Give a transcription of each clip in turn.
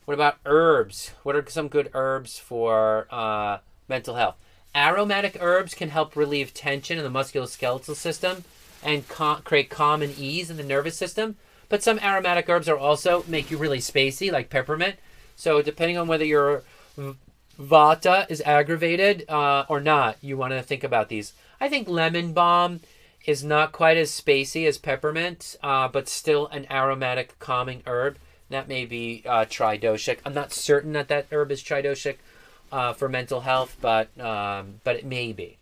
What about herbs? What are some good herbs for mental health? Aromatic herbs can help relieve tension in the musculoskeletal system and create calm and ease in the nervous system. But some aromatic herbs are also make you really spacey, like peppermint. So depending on whether your vata is aggravated or not, you want to think about these. I think lemon balm is not quite as spacey as peppermint, but still an aromatic calming herb. That may be tridoshic. I'm not certain that that herb is tridoshic for mental health, but it may be.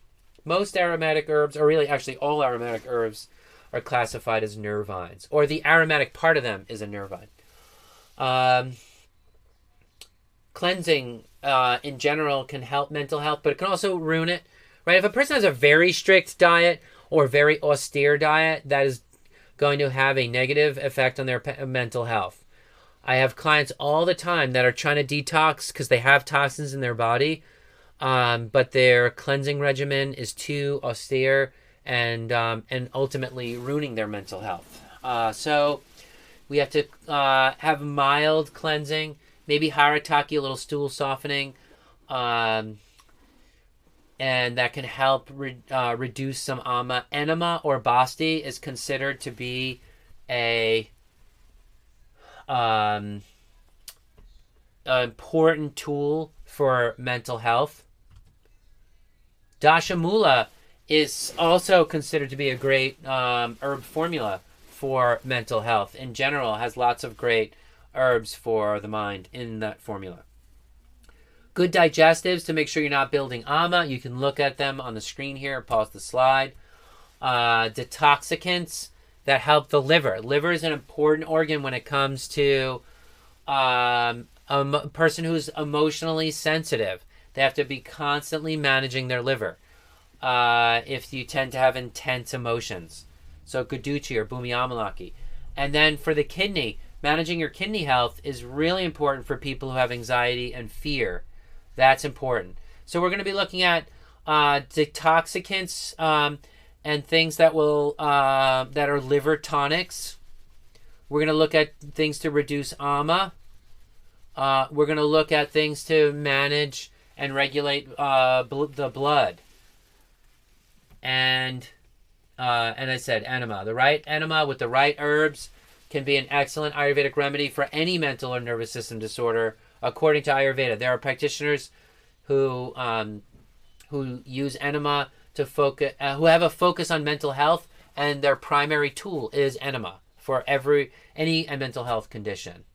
Most aromatic herbs, or really actually all aromatic herbs, are classified as nervines, or the aromatic part of them is a nervine. Cleansing in general can help mental health, but it can also ruin it. Right? If a person has a very strict diet or very austere diet, that is going to have a negative effect on their mental health. I have clients all the time that are trying to detox because they have toxins in their body, but their cleansing regimen is too austere and ultimately ruining their mental health. So we have to have mild cleansing, maybe harataki, a little stool softening, and that can help reduce some ama. Enema or basti is considered to be a an important tool for mental health. Dashamula is also considered to be a great herb formula for mental health. In general, has lots of great herbs for the mind in that formula. Good digestives to make sure you're not building ama. You can look at them on the screen here. Pause the slide. Detoxicants that help the liver. Liver is an important organ when it comes to a person who's emotionally sensitive. They have to be constantly managing their liver if you tend to have intense emotions. So Guduchi or Bhumi Amalaki. And then for the kidney, managing your kidney health is really important for people who have anxiety and fear. That's important. So we're going to be looking at detoxicants and things that will that are liver tonics. We're going to look at things to reduce ama. We're going to look at things to manage and regulate the blood. And I said enema. The right enema with the right herbs can be an excellent Ayurvedic remedy for any mental or nervous system disorder, according to Ayurveda. There are practitioners who use enema to focus, who have a focus on mental health, and their primary tool is enema for any mental health condition.